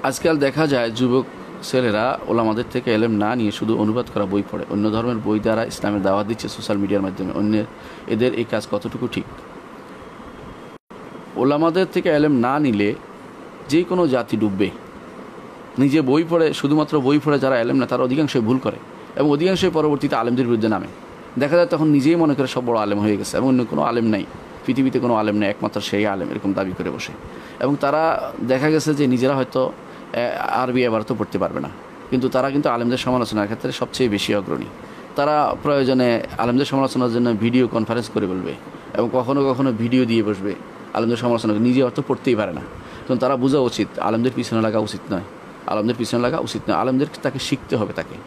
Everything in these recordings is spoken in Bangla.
আজকাল দেখা যায় যুবক ছেলেরা ওলামাদের থেকে এলেম না নিয়ে শুধু অনুবাদ করা বই পড়ে, অন্য ধর্মের বই দ্বারা ইসলামের দাওয়াত দিচ্ছে সোশ্যাল মিডিয়ার মাধ্যমে। এদের এই কাজ কতটুকু ঠিক? ওলামাদের থেকে এলেম না নিলে যে কোনো জাতি ডুববে। নিজে বই পড়ে, শুধুমাত্র বই পড়ে যারা এলেম না তারা অধিকাংশই ভুল করে এবং অধিকাংশই পরবর্তীতে আলেমদের বিরুদ্ধে নামে। দেখা যায় তখন নিজেই মনে করে সব বড় আলেম হয়ে গেছে এবং অন্য কোনো আলেম নাই, পৃথিবীতে কোনো আলেম নেই, একমাত্র সেই আলেম, এরকম দাবি করে বসে। এবং তারা দেখা গেছে যে নিজেরা হয়তো আরবি এবার তো পড়তে পারবে না, কিন্তু তারা কিন্তু আলেমদের সমালোচনার ক্ষেত্রে সবচেয়ে বেশি অগ্রণী। তারা প্রয়োজনে আলেমদের সমালোচনার জন্য ভিডিও কনফারেন্স করে বলবে এবং কখনো কখনো ভিডিও দিয়ে বসবে আলেমদের সমালোচনা। নিজে অর্থ পড়তেই পারে না, তখন তারা বোঝা উচিত আলেমদের পিছনে লাগা উচিত নয়, আলেমদের পিছনে লাগা উচিত নয়। আলেমদের তাকে শিখতে হবে, তাকে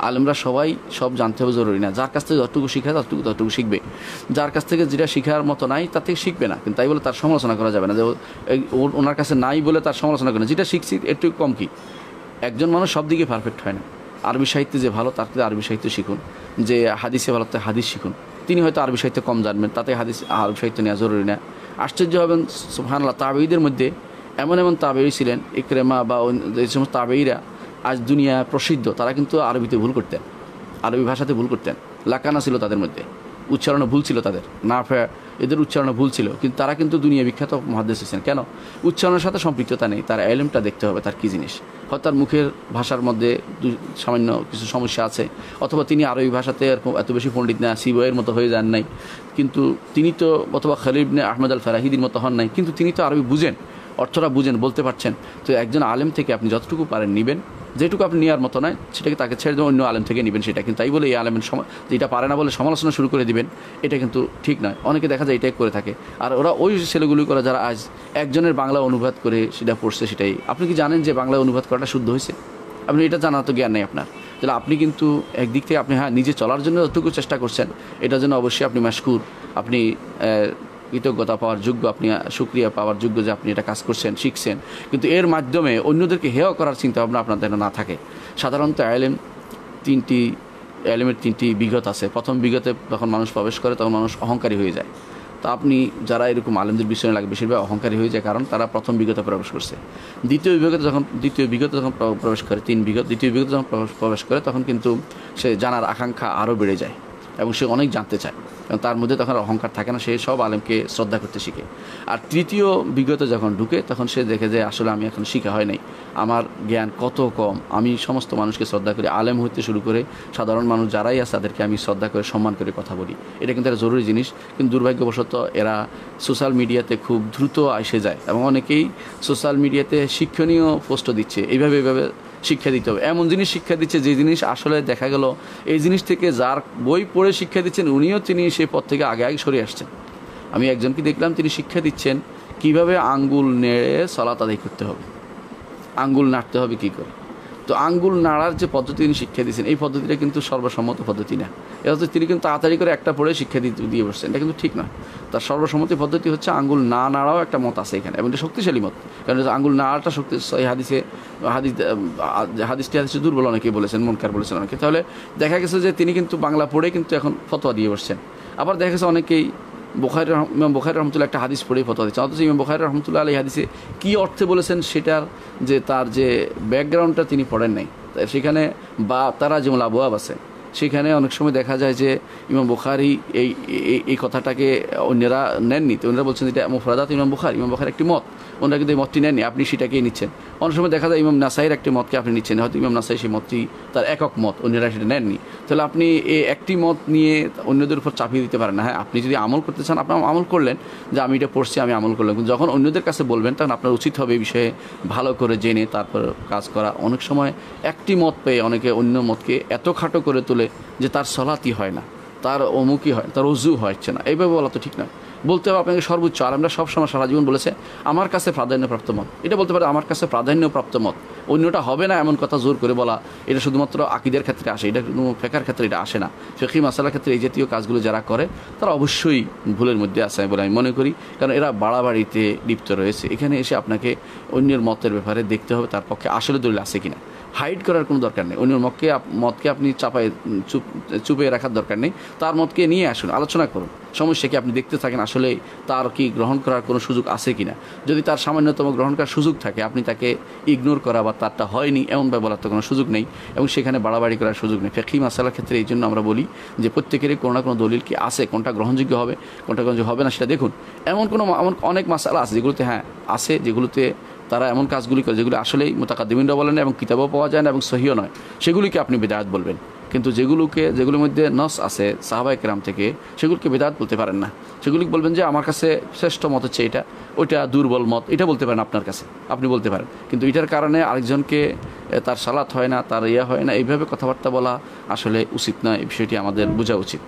আলেমরা সবাই সব জানতে হবে জরুরি না। যার কাছ থেকে যতটুকু শিখায় ততটুকু শিখবে, যার কাছ থেকে যেটা শেখার মতো নাই তার থেকে শিখবে না। কিন্তু তাই বলে তার সমালোচনা করা যাবে না যে ওনার কাছে নাই বলে তার সমালোচনা করে না। যেটা শিখছি একটু কম কি, একজন মানুষ সব দিকে পারফেক্ট হয় না। আরবি সাহিত্যে যে ভালো তার থেকে আরবি সাহিত্য শিখুন, যে হাদিসে ভালো তাতে হাদিস শিখুন। তিনি হয়তো আরবি সাহিত্য কম জানবেন, তাতে আরবি সাহিত্য নেওয়া জরুরি না। আশ্চর্য হবেন সুবহানাল্লাহ, তাবেঈদের মধ্যে এমন এমন তাবেঈ ছিলেন, ইকরামা বা যে সমস্ত তাবেঈরা আজ দুনিয়া প্রসিদ্ধ, তারা কিন্তু আরবিতে ভুল করতেন, আরবি ভাষাতে ভুল করতেন। লাকানা ছিল তাদের মধ্যে, উচ্চারণে ভুল ছিল তাদের, নাফে এদের উচ্চারণে ভুল ছিল, কিন্তু তারা কিন্তু দুনিয়া বিখ্যাত মুহাদ্দিস ছিলেন। কেন? উচ্চারণের সাথে সম্পৃক্ততা নেই, তার এলেমটা দেখতে হবে তার কী জিনিস। হয়তো তার মুখের ভাষার মধ্যে সামান্য কিছু সমস্যা আছে, অথবা তিনি আরবি ভাষাতে এত বেশি পণ্ডিত না, সিবইয়ের মতো হয়ে যান নাই, কিন্তু তিনি তো, অথবা খালিল ইবনে আহমদ আল ফারাহিদির মতো হন নাই, কিন্তু তিনি তো আরবি বুঝেন, অর্থটা বুঝেন, বলতে পারছেন। তো একজন আলেম থেকে আপনি যতটুকু পারেন নেবেন, যেটুকু আপনি নেওয়ার মতো নয় সেটাকে তাকে ছেড়ে দেবেন, অন্য আলেম থেকে নেবেন সেটা। কিন্তু তাই বলে এই আলেমের যেটা পারে না বলে সমালোচনা শুরু করে দিবেন, এটা কিন্তু ঠিক নয়। অনেকে দেখা যায় এটাই করে থাকে। আর ওরা ওই ছেলেগুলি করে যারা আজ একজনের বাংলা অনুবাদ করে সেটা পড়ছে সেটাই। আপনি কি জানেন যে বাংলা অনুবাদ করাটা শুদ্ধ হয়েছে? আপনি এটা জানার তো জ্ঞান নেই আপনার। তাহলে আপনি কিন্তু একদিক থেকে আপনি নিজে চলার জন্য যতটুকু চেষ্টা করছেন, এটার জন্য অবশ্যই আপনি মাশকুর, আপনি কৃতজ্ঞতা পাওয়ার যোগ্য, আপনি শুকরিয়া পাওয়ার যোগ্য যে আপনি এটা কাজ করছেন, শিখছেন। কিন্তু এর মাধ্যমে অন্যদেরকে হেয় করার চিন্তা ভাবনা আপনার যেন না থাকে। সাধারণত এলেমের তিনটি বিগত আছে। প্রথম বিগতে যখন মানুষ প্রবেশ করে তখন মানুষ অহংকারী হয়ে যায়। তো আপনি যারা এরকম আলেমদের বিষয়ে লাগে বেশিরভাগ অহংকারী হয়ে যায়, কারণ তারা প্রথম বিগতে প্রবেশ করছে। দ্বিতীয় বিগতে যখন প্রবেশ করে, দ্বিতীয় বিগত যখন প্রবেশ করে তখন কিন্তু সে জানার আকাঙ্ক্ষা আরও বেড়ে যায় এবং সে অনেক জানতে চায়, কারণ তার মধ্যে তখন অহংকার থাকে না, সে সব আলেমকে শ্রদ্ধা করতে শিখে। আর তৃতীয় বিগতে যখন ঢুকে তখন সে দেখে যে আসলে আমি এখন শিখা হয় নাই, আমার জ্ঞান কত কম, আমি সমস্ত মানুষকে শ্রদ্ধা করি, আলেম হইতে শুরু করে সাধারণ মানুষ যারাই আছে তাদেরকে আমি শ্রদ্ধা করে সম্মান করে কথা বলি। এটা কিন্তু একটা জরুরি জিনিস। কিন্তু দুর্ভাগ্যবশত এরা সোশ্যাল মিডিয়াতে খুব দ্রুত এসে যায় এবং অনেকেই সোশ্যাল মিডিয়াতে শিক্ষণীয় পোস্টও দিচ্ছে, এইভাবে শিক্ষা দিতে হবে, এমন জিনিস শিক্ষা দিচ্ছে যে জিনিস আসলে দেখা গেল এই জিনিস থেকে যার বই পড়ে শিক্ষা দিচ্ছেন তিনি সেই পথ থেকে আগে সরে আসছেন। আমি একজনকে দেখলাম, তিনি শিক্ষা দিচ্ছেন কিভাবে আঙ্গুল নেড়ে সালাত আদায় করতে হবে, আঙ্গুল নাড়তে হবে কী করে। তো আঙ্গুল নাড়ার যে পদ্ধতি তিনি শিক্ষা দিয়েছেন, এই পদ্ধতিটা কিন্তু সর্বসম্মত পদ্ধতি না। এটা হচ্ছে তিনি কিন্তু তাড়াতাড়ি করে একটা পড়ে শিক্ষা দিয়ে বসছেন, এটা কিন্তু ঠিক নয়। তার সর্বসম্মতি পদ্ধতি হচ্ছে আঙ্গুল না নাড়াও একটা মত আছে এখানে, এবং এটা শক্তিশালী মত, কারণ আঙ্গুল নাড়াটা হাদিসটি দুর্বল অনেকে বলেছেন, মুনকার বলেছেন অনেকে। তাহলে দেখা গেছে যে তিনি কিন্তু বাংলা পড়ে কিন্তু এখন ফতোয়া দিয়ে বসছেন। আবার দেখা গেছে অনেকেই ইমাম বুখারী রহমতুল্লাহ একটা হাদিস পড়েই ফতোয়া দিচ্ছেন, অথচ ইমাম বুখারী রহমতুল্লাহ আলাইহি হাদিসে কী অর্থে বলেছেন সেটার যে তার যে ব্যাকগ্রাউন্ডটা তিনি পড়েন নাই। সেখানে বা তারা যেমন আবওয়াব আছে, সেখানে অনেক সময় দেখা যায় যে ইমাম বুখারী এই কথাটাকে অন্যরা নেননি, তো ওনারা বলছেন এটা মুফরাদাত ইমাম বুখারী একটি মত, ওনারা কিন্তু এই মতটি নেননি, আপনি সেটাকেই নিচ্ছেন। অনেক সময় দেখা যায় ইমাম নাসাইর একটি মতকে আপনি নিচ্ছেন, হয়তো ইমাম নাসাই সেই মতটি তার একক মত, অন্যরা সেটা নেননি। তাহলে আপনি এই একটি মত নিয়ে অন্যদের উপর চাপিয়ে দিতে পারেন না। হ্যাঁ, আপনি যদি আমল করতে চান আপনি আমল করলেন, যে আমি এটা পড়ছি আমি আমল করলাম, কিন্তু যখন অন্যদের কাছে বলবেন তখন আপনার উচিত হবে এই বিষয়ে ভালো করে জেনে তারপর কাজ করা। অনেক সময় একটি মত পেয়ে অনেকে অন্য মতকে এত খাটো করে তোলে যে তার সলাতই হয় না, তার অমুকই হয়, তার অজু হচ্ছে না, এইভাবে বলা তো ঠিক নয়। বলতে হবে আপনাকে সর্বোচ্চ। আর আমরা সবসময় সারা জীবন বলেছে আমার কাছে প্রাধান্যপ্রাপ্ত মত, এটা বলতে পারে আমার কাছে প্রাধান্যপ্রাপ্ত মত, অন্যটা হবে না এমন কথা জোর করে বলা, এটা শুধুমাত্র আকিদের ক্ষেত্রে আসে, এটা কোনো ফেকার ক্ষেত্রে এটা আসে না। ফিকহি মাসালার ক্ষেত্রে এই জাতীয় কাজগুলো যারা করে তারা অবশ্যই ভুলের মধ্যে আসে বলে আমি মনে করি, কারণ এরা বাড়াবাড়িতে লিপ্ত রয়েছে। এখানে এসে আপনাকে অন্যের মতের ব্যাপারে দেখতে হবে তার পক্ষে আসলে দলিল আছে কিনা। হাইড করার কোনো দরকার নেই, অন্যের মতকে আপনি চুপে রাখার দরকার নেই, তার মতকে নিয়ে আসুন, আলোচনা করুন। সমস্যা কি আপনি দেখতে থাকেন আসলে তার কি গ্রহণ করার কোনো সুযোগ আছে কিনা। যদি তার সামান্যতম গ্রহণ করার সুযোগ থাকে আপনি তাকে ইগনোর করা বা তারটা হয়নি এমনভাবে বলার তো কোনো সুযোগ নেই, এবং সেখানে বাড়াবাড়ি করার সুযোগ নেই। ফিকহি মাসালার ক্ষেত্রে এই জন্য আমরা বলি যে প্রত্যেকেরই কোনো না কোনো দলিল কি আছে, কোনটা গ্রহণযোগ্য হবে কোনটা গ্রহণযোগ্য হবে না সেটা দেখুন। এমন অনেক মাসালা আছে যেগুলোতে আছে, যেগুলোতে তারা এমন কাজগুলি করে যেগুলো আসলেই মুতাকাদ্দিমিনরা বলেন এবং কিতাবও পাওয়া যায় না এবং সহিও নয়, সেগুলিকে আপনি বিদআত বলবেন। কিন্তু যেগুলোর মধ্যে নস আছে সাহাবায়ে কেরাম থেকে, সেগুলোকে বিদআত বলতে পারেন না। সেগুলি বলবেন যে আমার কাছে শ্রেষ্ঠ মত হচ্ছে এটা, ওইটা দুর্বল মত, এটা বলতে পারেন আপনার কাছে, আপনি বলতে পারেন। কিন্তু এটার কারণে আরেকজনকে তার সালাত হয় না, তার হয় না, এইভাবে কথাবার্তা বলা আসলে উচিত নয়। এই বিষয়টি আমাদের বোঝা উচিত।